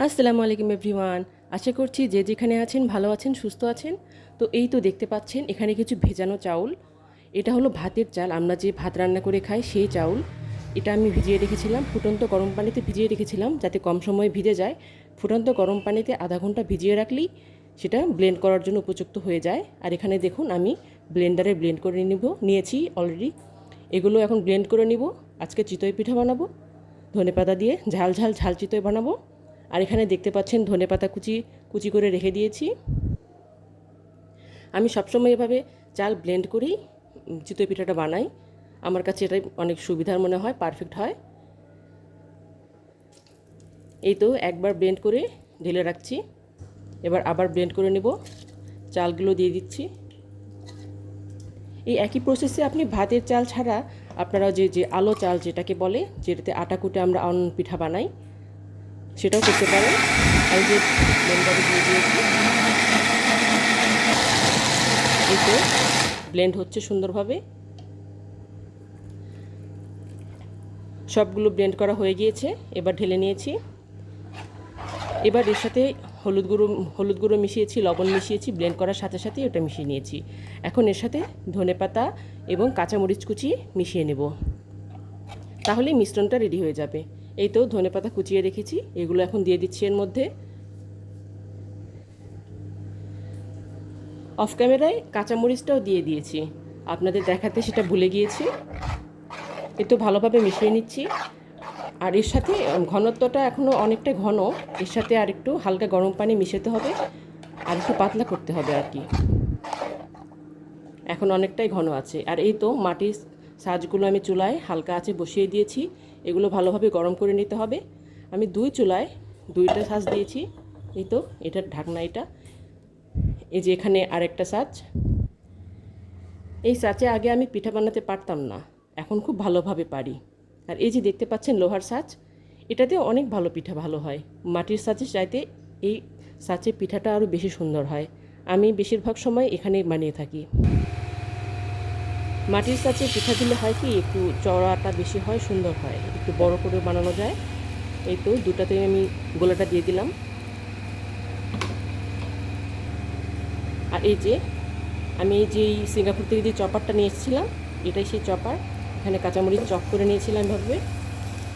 আসসালামু আলাইকুম এভরিওয়ান। আশা করছি যে যেখানে আছেন ভালো আছেন, সুস্থ আছেন। তো এই তো দেখতে পাচ্ছেন এখানে কিছু ভেজানো চাউল। এটা হলো ভাতের চাল, আমরা যে ভাত রান্না করে খাই সেই চাউল। এটা আমি ভিজিয়ে রেখেছিলাম, ফুটন্ত গরম পানিতে ভিজিয়ে রেখেছিলাম যাতে কম সময়ে ভিজে যায়। ফুটন্ত গরম পানিতে আধা ঘন্টা ভিজিয়ে রাখলেই সেটা ব্লেন্ড করার জন্য উপযুক্ত হয়ে যায়। আর এখানে দেখুন আমি ব্লেন্ডারে ব্লেন্ড করে নিয়েছি অলরেডি। এগুলো এখন ব্লেন্ড করে নিব। আজকে চিতই পিঠা বানাবো ধনেপাতা দিয়ে, ঝাল ঝাল ঝাল চিতই বানাবো। আর এখানে দেখতে পাচ্ছেন ধনেপাতা কুচি কুচি করে রেখে দিয়েছি। আমি সবসময় এভাবে চাল ব্লেন্ড করেই চিতই পিঠাটা বানাই। আমার কাছে এটাই অনেক সুবিধার মনে হয়, পারফেক্ট হয়। এই তো একবার ব্লেন্ড করে ঢেলে রাখছি, এবার আবার ব্লেন্ড করে নেব। চালগুলো দিয়ে দিচ্ছি। এই একই প্রসেসে আপনি ভাতের চাল ছাড়া আপনারা যে আলো চাল যেটাকে বলে, যেটাতে আটা কুটে আমরা পিঠা বানাই, সেটাও করতে পারেন। আর যে ব্লেন্ডারে দিয়ে দিয়েছি, এই তো ব্লেন্ড হচ্ছে সুন্দরভাবে। সবগুলো ব্লেন্ড করা হয়ে গিয়েছে, এবার ঢেলে নিয়েছি। এবার এর সাথে হলুদ গুঁড়ো মিশিয়েছি, লবণ মিশিয়েছি, ব্লেন্ড করার সাথে সাথেই ওটা মিশিয়ে নিয়েছি। এখন এর সাথে ধনেপাতা এবং কাঁচামরিচ কুচি মিশিয়ে নেব, তাহলেই মিশ্রণটা রেডি হয়ে যাবে। এই তো ধনেপাতা কুচিয়ে রেখেছি, এগুলো এখন দিয়ে দিচ্ছি এর মধ্যে। অফ ক্যামেরায় কাঁচামরিচটাও দিয়ে দিয়েছি, আপনাদের দেখাতে সেটা ভুলে গিয়েছি। একটু ভালোভাবে মিশিয়ে নিচ্ছি। আর এর সাথে ঘনত্বটা এখনও অনেকটা ঘন, এর সাথে আর একটু হালকা গরম পানি মিশাতে হবে, আর একটু পাতলা করতে হবে আর কি। এখন অনেকটাই ঘন আছে। আর এই তো মাটির সাজগুলো আমি চুলায় হালকা আঁচে বসিয়ে দিয়েছি, এগুলো ভালোভাবে গরম করে নিতে হবে। আমি চুলায় দুইটা সাজ দিয়েছি। এই তো এটার ঢাকনা, এটা এই যে এখানে আরেকটা সাজ। এই সাঁচে আগে আমি পিঠা বানাতে পারতাম না, এখন খুব ভালোভাবে পারি। আর এই যে দেখতে পাচ্ছেন লোহার সাঁচ, এটাতে অনেক ভালো পিঠা ভালো হয়। মাটির সাঁচের চাইতে এই সাঁচে পিঠাটা আরও বেশি সুন্দর হয়। আমি বেশিরভাগ সময় এখানেই বানিয়ে থাকি। মাটির সাঁচে পিঠা দিলে হয় কি, একটু চড়াটা বেশি হয়, সুন্দর হয়, একটু বড় করে বানানো যায়। এই তো দুটাতে আমি গোলাটা দিয়ে দিলাম। আর এই যে আমি এই সিঙ্গাপুর থেকে যে চপারটা নিয়ে এসেছিলাম, এটাই সেই চপার। এখানে কাঁচামরিচ চপ করে নিয়েছিলাম এভাবে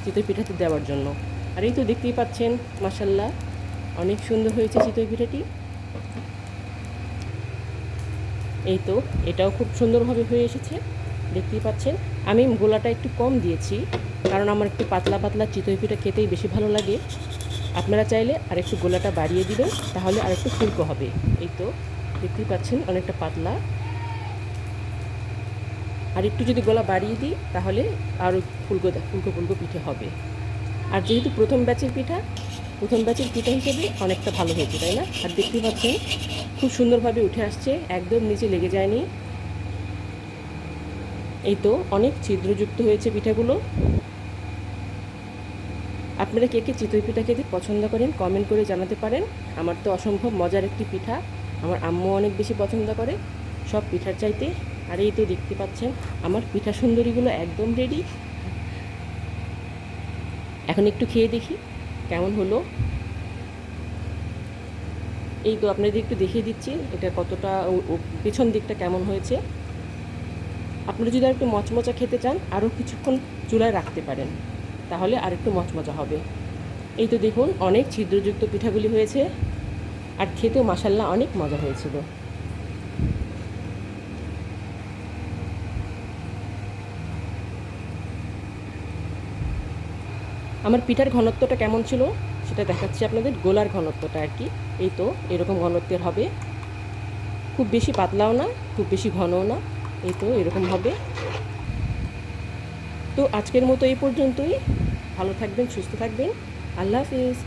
চিতই পিঠাতে দেওয়ার জন্য। আর এই তো দেখতেই পাচ্ছেন, মাশাল্লাহ অনেক সুন্দর হয়েছে চিতই পিঠাটি। এই তো এটাও খুব সুন্দরভাবে হয়ে এসেছে, দেখতেই পাচ্ছেন। আমি গোলাটা একটু কম দিয়েছি, কারণ আমার একটু পাতলা পাতলা চিতই পিঠা খেতেই বেশি ভালো লাগে। আপনারা চাইলে আর একটু গোলাটা বাড়িয়ে দিবেন, তাহলে আর একটু ফুলকো হবে। এই তো দেখতেই পাচ্ছেন অনেকটা পাতলা। আর একটু যদি গলা বাড়িয়ে দিই তাহলে আরও ফুলকো ফুলকো পিঠে হবে। আর যেহেতু প্রথম ব্যাচের পিঠা হিসেবে অনেকটা ভালো হয়েছে, তাই না? আর দেখতেই পাচ্ছেন খুব সুন্দরভাবে উঠে আসছে, একদম নিচে লেগে যায়নি। এই তো অনেক ছিদ্রযুক্ত হয়েছে পিঠাগুলো। আপনারা কে কে চিতই পিঠা খেতে পছন্দ করেন কমেন্ট করে জানাতে পারেন। আমার তো অসম্ভব মজার একটি পিঠা, আমার আম্মু অনেক বেশি পছন্দ করে সব পিঠার চাইতে। আর এই তো দেখতে পাচ্ছেন আমার পিঠা সুন্দরীগুলো একদম রেডি। এখন একটু খেয়ে দেখি কেমন হলো। এই তো আপনাদের একটু দেখিয়ে দিচ্ছি এটা কতটা, পেছন দিকটা কেমন হয়েছে। আপনারা যদি আর একটু মচমচা খেতে চান, আরও কিছুক্ষণ চুলায় রাখতে পারেন, তাহলে আর একটু মচমচা হবে। এই তো দেখুন অনেক ছিদ্রযুক্ত পিঠাগুলি হয়েছে, আর খেতেও মাশাল্লাহ অনেক মজা হয়েছিল। আমার পিঠার ঘনত্বটা কেমন ছিল সেটা দেখাচ্ছি আপনাদের, গোলার ঘনত্বটা আর কি। এই তো এরকম ঘনত্বের হবে, খুব বেশি পাতলাও না, খুব বেশি ঘনও না। এই তো এরকম হবে। তো আজকের মতো এই পর্যন্তই। ভালো থাকবেন, সুস্থ থাকবেন। আল্লাহ হাফিজ।